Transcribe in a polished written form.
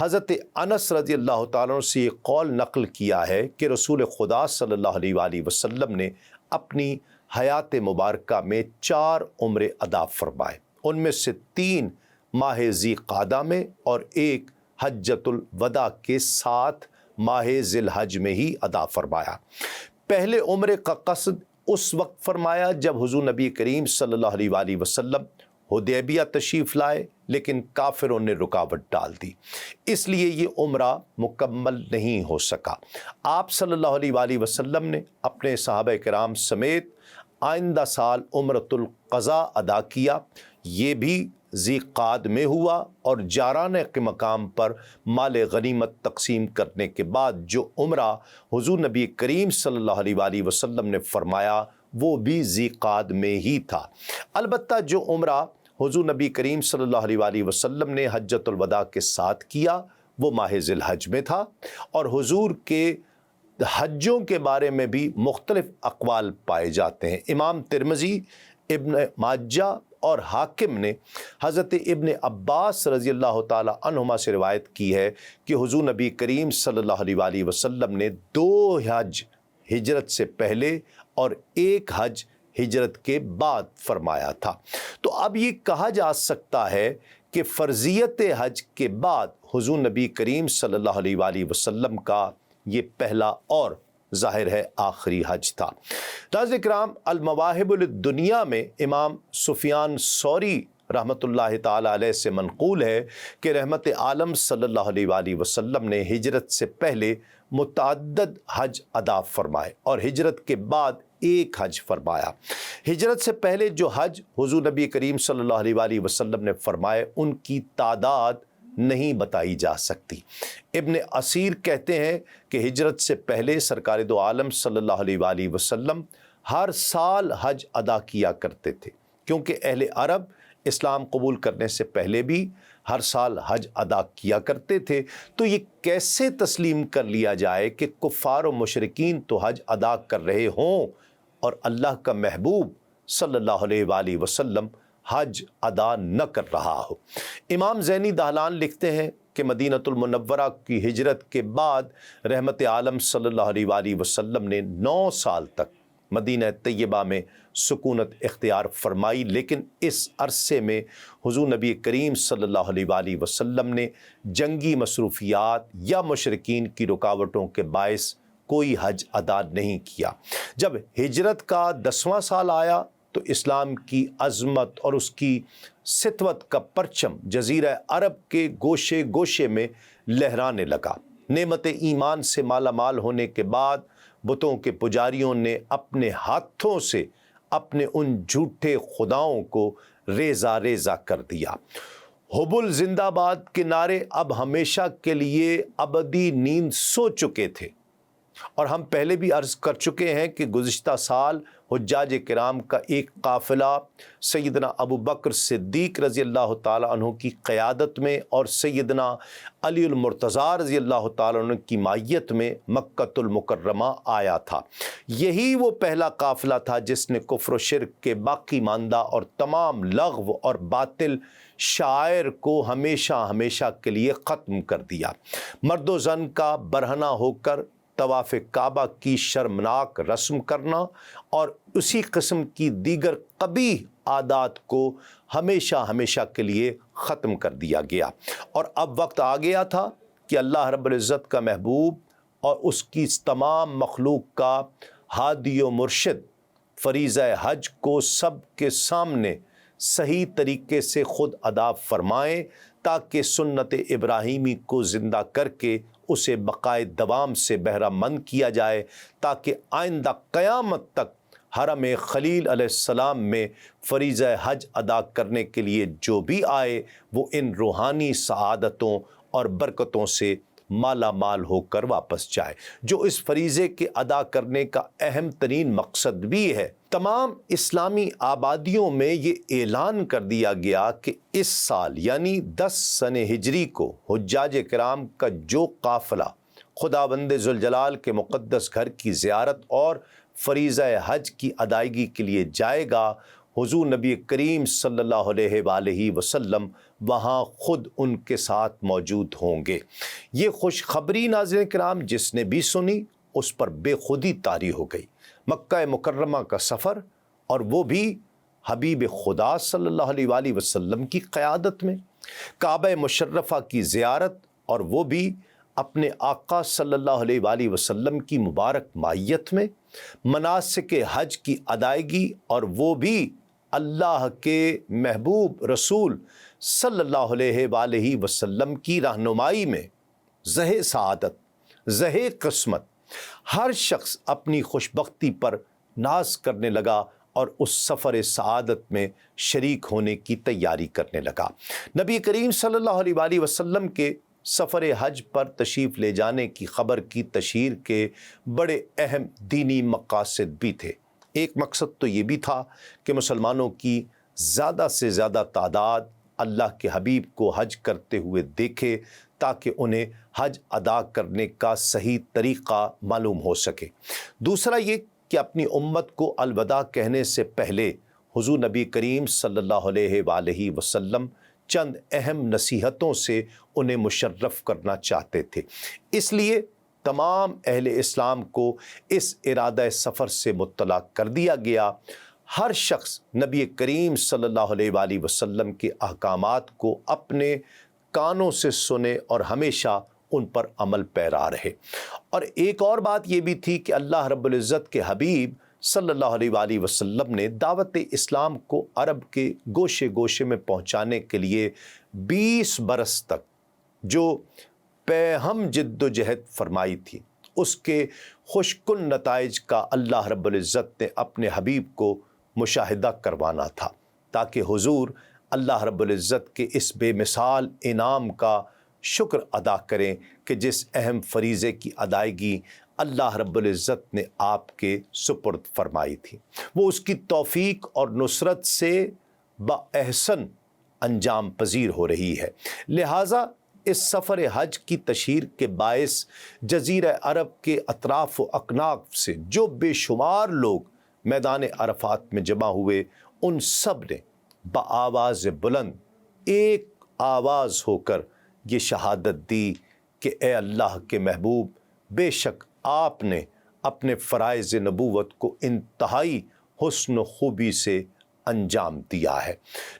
حضرت انس رضی اللہ تعالیٰ عنہ سے یہ قول نقل کیا ہے کہ رسول خدا صلی اللہ علیہ وآلہ وسلم نے اپنی حیات مبارکہ میں 4 عمرے ادا فرمائے، ان میں سے 3 ماہ ذی قعدہ میں اور 1 حجۃ الوداع کے ساتھ ماہ ذی الحج میں ہی ادا فرمایا۔ پہلے عمرے کا قصد اس وقت فرمایا جب حضور نبی کریم صلی اللہ علیہ وآلہ وسلم حدیبیہ تشریف لائے، لیکن کافروں نے رکاوٹ ڈال دی، اس لیے یہ عمرہ مکمل نہیں ہو سکا۔ آپ صلی اللہ علیہ وآلہ وسلم نے اپنے صحابہ کرام سمیت آئندہ سال عمرۃ القضاء ادا کیا، یہ بھی ذی قعد میں ہوا، اور جارانہ کے مقام پر مال غنیمت تقسیم کرنے کے بعد جو عمرہ حضور نبی کریم صلی اللہ علیہ وآلہ وسلم نے فرمایا وہ بھی ذی قعد میں ہی تھا۔ البتہ جو عمرہ حضور نبی کریم صلی اللہ علیہ وآلہ وسلم نے حجۃ الوداع کے ساتھ کیا وہ ماہ ذی الحج میں تھا، اور حضور کے حجوں کے بارے میں بھی مختلف اقوال پائے جاتے ہیں۔ امام ترمذی، ابن ماجہ اور حاکم نے حضرت ابن عباس رضی اللہ تعالی عنہما سے روایت کی ہے کہ حضور نبی کریم صلی اللہ علیہ وآلہ وسلم نے 2 حج ہجرت سے پہلے اور 1 حج ہجرت کے بعد فرمایا تھا۔ تو اب یہ کہا جا سکتا ہے کہ فرضیت حج کے بعد حضور نبی کریم صلی اللہ علیہ وآلہ وسلم کا یہ پہلا اور ظاہر ہے آخری حج تھا۔ ناظرین کرام، المواہب الدنیا میں امام سفیان ثوری رحمۃ اللہ تعالی علیہ سے منقول ہے کہ رحمت عالم صلی اللہ علیہ وآلہ وسلم نے ہجرت سے پہلے متعدد حج ادا فرمائے اور ہجرت کے بعد 1 حج فرمایا۔ ہجرت سے پہلے جو حج حضور نبی کریم صلی اللہ علیہ وآلہ وسلم نے فرمائے ان کی تعداد نہیں بتائی جا سکتی۔ ابن اسیر کہتے ہیں کہ ہجرت سے پہلے سرکار دو عالم صلی اللہ علیہ وآلہ وسلم ہر سال حج ادا کیا کرتے تھے، کیونکہ اہل عرب اسلام قبول کرنے سے پہلے بھی ہر سال حج ادا کیا کرتے تھے۔ تو یہ کیسے تسلیم کر لیا جائے کہ کفار و مشرکین تو حج ادا کر رہے ہوں اور اللہ کا محبوب صلی اللہ علیہ وآلہ وسلم حج ادا نہ کر رہا ہو؟ امام زینی دہلان لکھتے ہیں کہ مدینۃ المنورہ کی ہجرت کے بعد رحمت عالم صلی اللہ علیہ وآلہ وسلم نے 9 سال تک مدینہ طیبہ میں سکونت اختیار فرمائی، لیکن اس عرصے میں حضور نبی کریم صلی اللہ علیہ وآلہ وسلم نے جنگی مصروفیات یا مشرکین کی رکاوٹوں کے باعث کوئی حج ادا نہیں کیا۔ جب ہجرت کا 10واں سال آیا تو اسلام کی عظمت اور اس کی سطوت کا پرچم جزیرہ عرب کے گوشے گوشے میں لہرانے لگا۔ نعمت ایمان سے مالا مال ہونے کے بعد بتوں کے پجاریوں نے اپنے ہاتھوں سے اپنے ان جھوٹے خداؤں کو ریزہ ریزہ کر دیا۔ حبل زندہ باد کے نعرے اب ہمیشہ کے لیے ابدی نیند سو چکے تھے، اور ہم پہلے بھی عرض کر چکے ہیں کہ گزشتہ سال حجاج کرام کا ایک قافلہ سیدنا ابو بکر صدیق رضی اللہ تعالیٰ عنہ کی قیادت میں اور سیدنا علی المرتضیٰ رضی اللہ تعالیٰ عنہ کی مائیت میں مکۃ المکرمہ آیا تھا۔ یہی وہ پہلا قافلہ تھا جس نے کفر و شرک کے باقی ماندہ اور تمام لغو اور باطل شاعر کو ہمیشہ ہمیشہ کے لیے ختم کر دیا۔ مرد و زن کا برہنہ ہو کر طواف کعبہ کی شرمناک رسم کرنا اور اسی قسم کی دیگر قبیح عادات کو ہمیشہ ہمیشہ کے لیے ختم کر دیا گیا، اور اب وقت آ گیا تھا کہ اللہ رب العزت کا محبوب اور اس کی تمام مخلوق کا ہادی و مرشد فریضہ حج کو سب کے سامنے صحیح طریقے سے خود ادا فرمائیں، تاکہ سنت ابراہیمی کو زندہ کر کے اسے بقائے دوام سے بہرہ مند کیا جائے، تاکہ آئندہ قیامت تک حرم خلیل علیہ السلام میں فریضہ حج ادا کرنے کے لیے جو بھی آئے وہ ان روحانی سعادتوں اور برکتوں سے مالا مال ہو کر واپس جائے، جو اس فریضے کے ادا کرنے کا اہم ترین مقصد بھی ہے۔ تمام اسلامی آبادیوں میں یہ اعلان کر دیا گیا کہ اس سال یعنی 10 سن ہجری کو حجاج کرام کا جو قافلہ خداوند ذوالجلال کے مقدس گھر کی زیارت اور فریضہ حج کی ادائیگی کے لیے جائے گا، حضور نبی کریم صلی اللہ علیہ وآلہ وسلم وہاں خود ان کے ساتھ موجود ہوں گے۔ یہ خوشخبری ناظرین کرام جس نے بھی سنی اس پر بے خودی طاری ہو گئی۔ مکہ مکرمہ کا سفر، اور وہ بھی حبیب خدا صلی اللہ علیہ وآلہ وسلم کی قیادت میں، کعبہ مشرفہ کی زیارت، اور وہ بھی اپنے آقا صلی اللہ علیہ وآلہ وسلم کی مبارک مائیت میں، مناسک حج کی ادائیگی، اور وہ بھی اللہ کے محبوب رسول صلی اللہ علیہ وآلہ وسلم کی رہنمائی میں، زہ سعادت، زہ قسمت۔ ہر شخص اپنی خوشبختی پر ناز کرنے لگا اور اس سفر سعادت میں شریک ہونے کی تیاری کرنے لگا۔ نبی کریم صلی اللہ علیہ وآلہ وسلم کے سفر حج پر تشریف لے جانے کی خبر کی تشہیر کے بڑے اہم دینی مقاصد بھی تھے۔ ایک مقصد تو یہ بھی تھا کہ مسلمانوں کی زیادہ سے زیادہ تعداد اللہ کے حبیب کو حج کرتے ہوئے دیکھے تاکہ انہیں حج ادا کرنے کا صحیح طریقہ معلوم ہو سکے۔ دوسرا یہ کہ اپنی امت کو الوداع کہنے سے پہلے حضور نبی کریم صلی اللہ علیہ وآلہ وسلم چند اہم نصیحتوں سے انہیں مشرف کرنا چاہتے تھے۔ اس لیے تمام اہل اسلام کو اس ارادہ سفر سے مطلع کر دیا گیا۔ ہر شخص نبی کریم صلی اللہ علیہ وآلہ وسلم کے احکامات کو اپنے کانوں سے سنے اور ہمیشہ ان پر عمل پیرا رہے۔ اور ایک اور بات یہ بھی تھی کہ اللہ رب العزت کے حبیب صلی اللہ علیہ وآلہ وسلم نے دعوت اسلام کو عرب کے گوشے گوشے میں پہنچانے کے لیے 20 برس تک جو ہم جد و جہد فرمائی تھی، اس کے خوشکن نتائج کا اللہ رب العزت نے اپنے حبیب کو مشاہدہ کروانا تھا، تاکہ حضور اللہ رب العزت کے اس بے مثال انعام کا شکر ادا کریں کہ جس اہم فریضے کی ادائیگی اللہ رب العزت نے آپ کے سپرد فرمائی تھی، وہ اس کی توفیق اور نصرت سے باحسن انجام پذیر ہو رہی ہے۔ لہٰذا اس سفر حج کی تشہیر کے باعث جزیرہ عرب کے اطراف و اکناف سے جو بے شمار لوگ میدان عرفات میں جمع ہوئے، ان سب نے بآواز بلند ایک آواز ہو کر یہ شہادت دی کہ اے اللہ کے محبوب، بے شک آپ نے اپنے فرائض نبوت کو انتہائی حسن و خوبی سے انجام دیا ہے۔